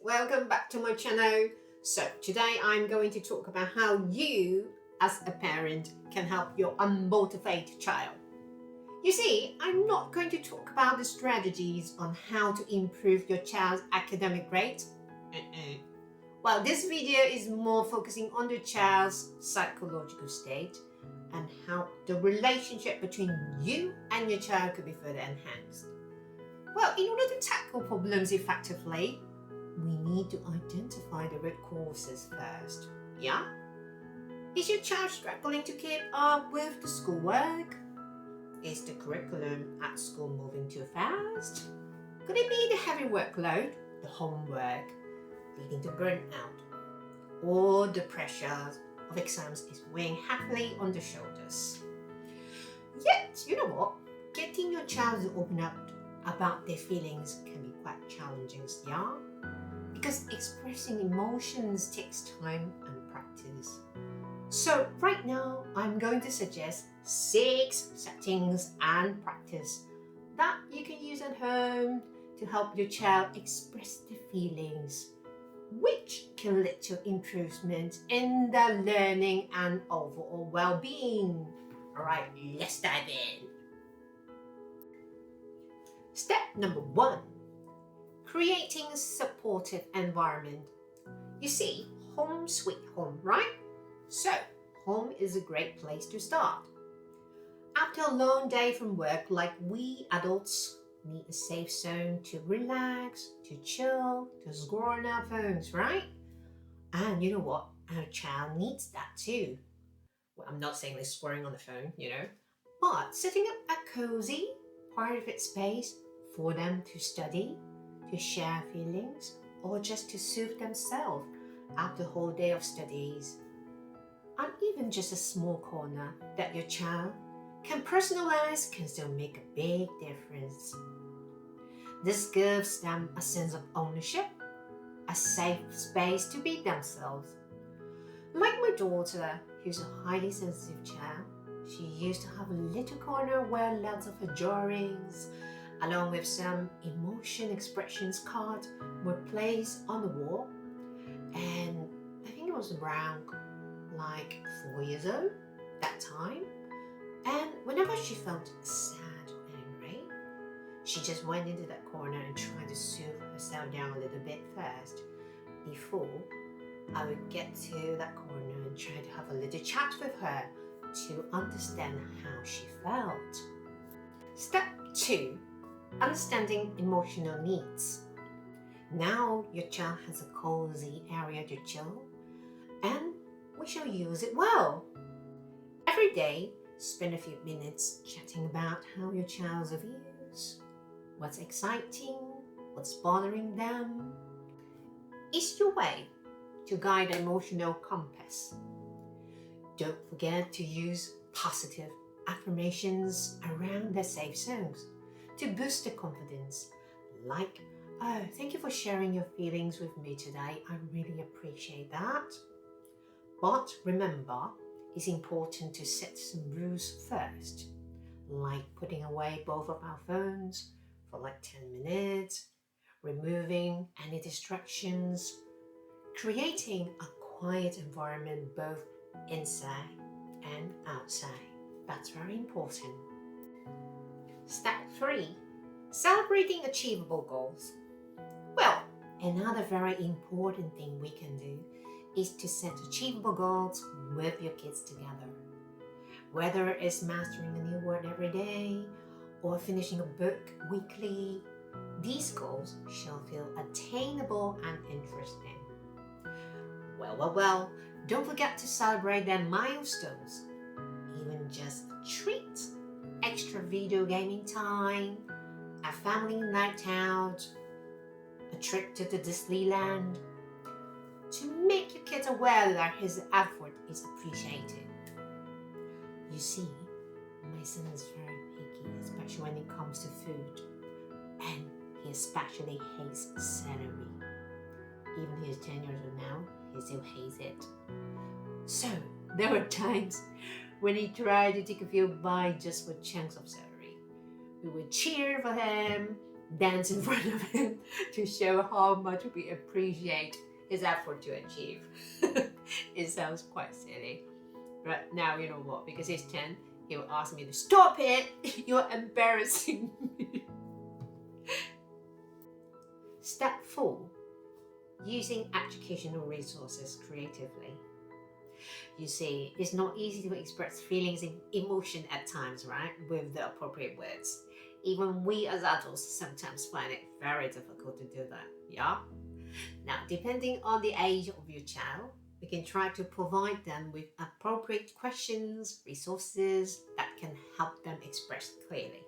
welcome back to my channel. So today I'm going to talk about how you as a parent can help your unmotivated child. You see, I'm not going to talk about the strategies on how to improve your child's academic grades. Well, this video is more focusing on the child's psychological state and how the relationship between you and your child could be further enhanced. Well, in order to tackle problems effectively, we need to identify the root causes first. Yeah? Is your child struggling to keep up with the schoolwork? Is the curriculum at school moving too fast? Could it be the heavy workload, the homework, leading to burnout? Or the pressure of exams is weighing heavily on the shoulders? Yet, you know what? Getting your child to open up about their feelings can be quite challenging, yeah? Because expressing emotions takes time and practice. So right now, I'm going to suggest 6 settings and practice that you can use at home to help your child express their feelings, which can lead to improvement in their learning and overall well-being. All right, let's dive in. Step number 1, creating a supportive environment. You see, home sweet home, right? So, home is a great place to start. After a long day from work, like we adults need a safe zone to relax, to chill, to scroll on our phones, right? And you know what? Our child needs that too. Well, I'm not saying they're swearing on the phone, but setting up a cozy, private space for them to study, to share feelings, or just to soothe themselves after a whole day of studies. And even just a small corner that your child can personalize can still make a big difference. This gives them a sense of ownership, a safe space to be themselves. Like my daughter, who's a highly sensitive child, she used to have a little corner where lots of her drawings, along with some emotion expressions cards, were placed on the wall. And I think it was around like 4 years old that time. And whenever she felt sad or angry, she just went into that corner and tried to soothe herself down a little bit first before I would get to that corner and try to have a little chat with her to understand how she felt. Step 2, understanding emotional needs. Now your child has a cozy area to chill, and we shall use it well. Every day, spend a few minutes chatting about how your child's views, what's exciting, what's bothering them. It's your way to guide an emotional compass. Don't forget to use positive affirmations around their safe zones to boost their confidence, like, "Oh, thank you for sharing your feelings with me today. I really appreciate that." But remember, it's important to set some rules first, like putting away both of our phones for like 10 minutes, removing any distractions, creating a quiet environment both inside and outside. That's very important. Step 3, celebrating achievable goals. Well, another very important thing we can do is to set achievable goals with your kids together. Whether it's mastering a new word every day or finishing a book weekly, these goals shall feel attainable and interesting. Well, don't forget to celebrate their milestones. Even just a treat, extra video gaming time, a family night out, a trip to the Disneyland, to make your kids aware that his effort is appreciated. You see, my son is very picky, especially when it comes to food, and he especially hates celery. Even he's 10 years old now, he still hates it. So there were times when he tried to take a few bites just for chunks of celery. We would cheer for him dance in front of him to show how much we appreciate his effort to achieve. It sounds quite silly, but now you know what, because he's 10, he will ask me to stop it. You're embarrassing me. Step 4, using educational resources creatively. You see, it's not easy to express feelings and emotion at times, right, with the appropriate words. Even we as adults sometimes find it very difficult to do that, yeah? Now, depending on the age of your child, we can try to provide them with appropriate questions, resources that can help them express clearly.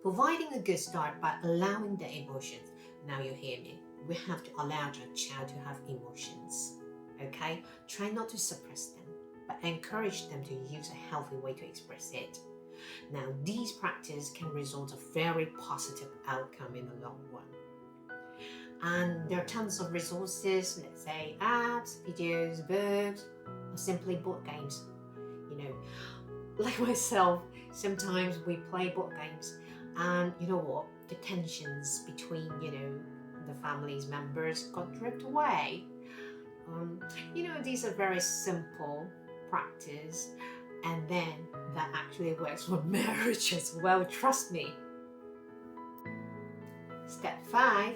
Providing a good start by allowing their emotions. Now you hear me. We have to allow your child to have emotions, okay? Try not to suppress them, but encourage them to use a healthy way to express it. Now, these practices can result in a very positive outcome in the long run. And there are tons of resources, let's say apps, videos, books, or simply board games. You know, like myself, sometimes we play board games, and you know what? The tensions between, the family's members got dripped away. These are very simple practice, and then that actually works for marriage as well, trust me. Step 5,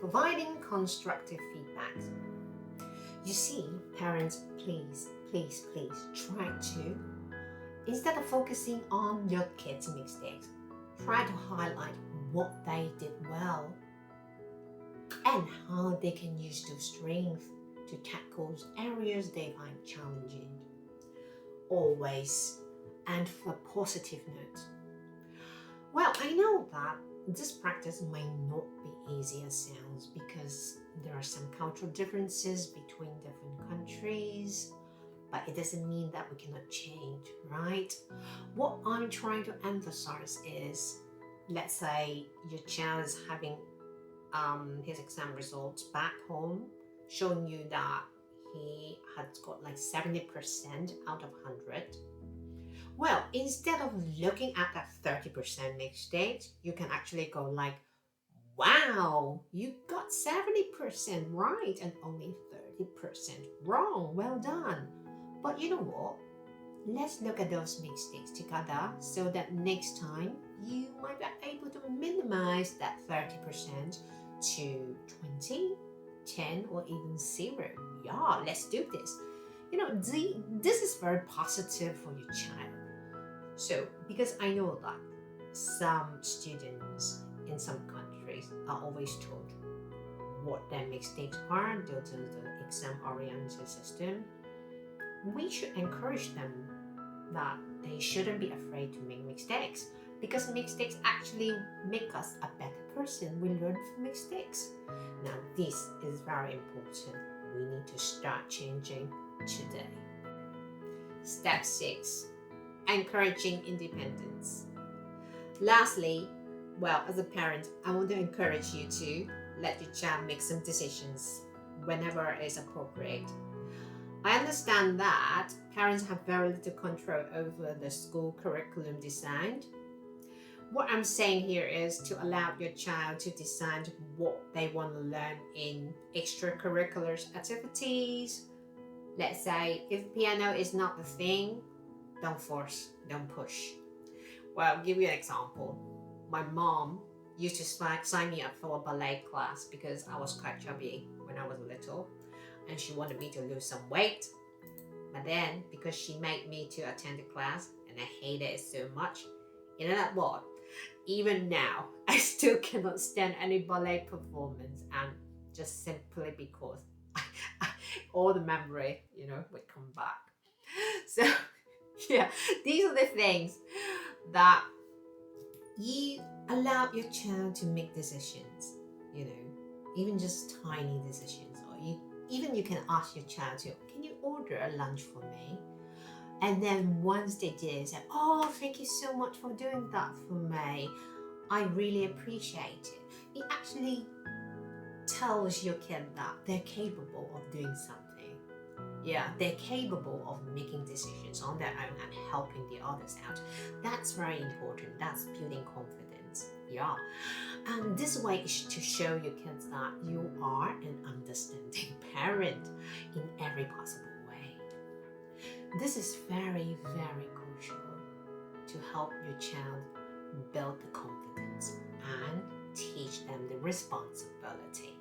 providing constructive feedback. You see, parents, please try to, instead of focusing on your kids' mistakes, try to highlight what they did well and how they can use those strengths to tackle areas they find challenging. Always, and for a positive note. Well, I know that this practice might not be easy as sounds because there are some cultural differences between different countries, but it doesn't mean that we cannot change, right? What I'm trying to emphasize is, let's say your child is having his exam results back home, showing you that he has got like 70% out of 100. Well, instead of looking at that 30% mistakes, you can actually go like, wow, you got 70% right and only 30% wrong. Well done. But you know what? Let's look at those mistakes together so that next time you might be able to minimize that 30% to 20, 10, or even 0. Yeah, let's do this. This is very positive for your child. So, because I know that some students in some countries are always told what their mistakes are due to the exam-oriented system, we should encourage them that they shouldn't be afraid to make mistakes, because mistakes actually make us a better person. We learn from mistakes. Now, this is very important. We need to start changing today. Step 6, encouraging independence. Lastly, well, as a parent, I want to encourage you to let your child make some decisions whenever it is appropriate. I understand that parents have very little control over the school curriculum design. What I'm saying here is to allow your child to decide what they want to learn in extracurricular activities. Let's say if piano is not the thing, don't force, don't push. Well, I'll give you an example. My mom used to sign me up for a ballet class because I was quite chubby when I was little, and she wanted me to lose some weight. But then, because she made me to attend the class and I hated it so much, you know that what? Even now, I still cannot stand any ballet performance, and just simply because all the memory, would come back. So, yeah, these are the things that you allow your child to make decisions, even just tiny decisions, or you can ask your child to, can you order a lunch for me? And then once they did, say, oh, thank you so much for doing that for me. I really appreciate it. It actually tells your kid that they're capable of doing something. Yeah, they're capable of making decisions on their own and helping the others out. That's very important. That's building confidence. Yeah. And this way is to show your kids that you are an understanding parent in every possible way. This is very, very crucial to help your child build the confidence and teach them the responsibility.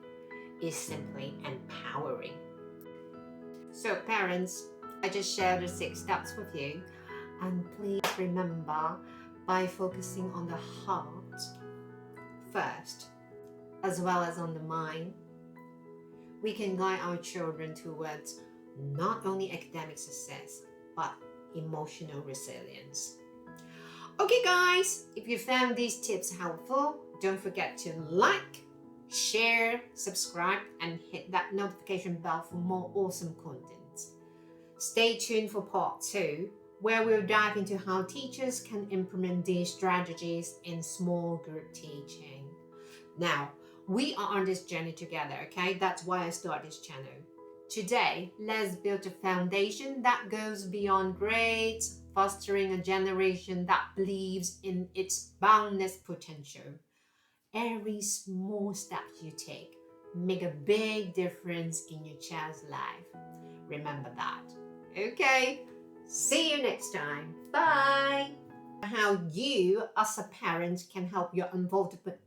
It's simply empowering. So parents, I just shared the 6 steps with you, and please remember, by focusing on the heart first, as well as on the mind, we can guide our children towards not only academic success, but emotional resilience. Okay guys, if you found these tips helpful, don't forget to like, share, subscribe, and hit that notification bell for more awesome content. Stay tuned for part 2, where we'll dive into how teachers can implement these strategies in small group teaching. Now, we are on this journey together, okay? That's why I started this channel. Today, let's build a foundation that goes beyond grades, fostering a generation that believes in its boundless potential. Every small step you take make a big difference in your child's life. Remember that. Okay, see you next time. Bye. How you as a parent can help your unmotivated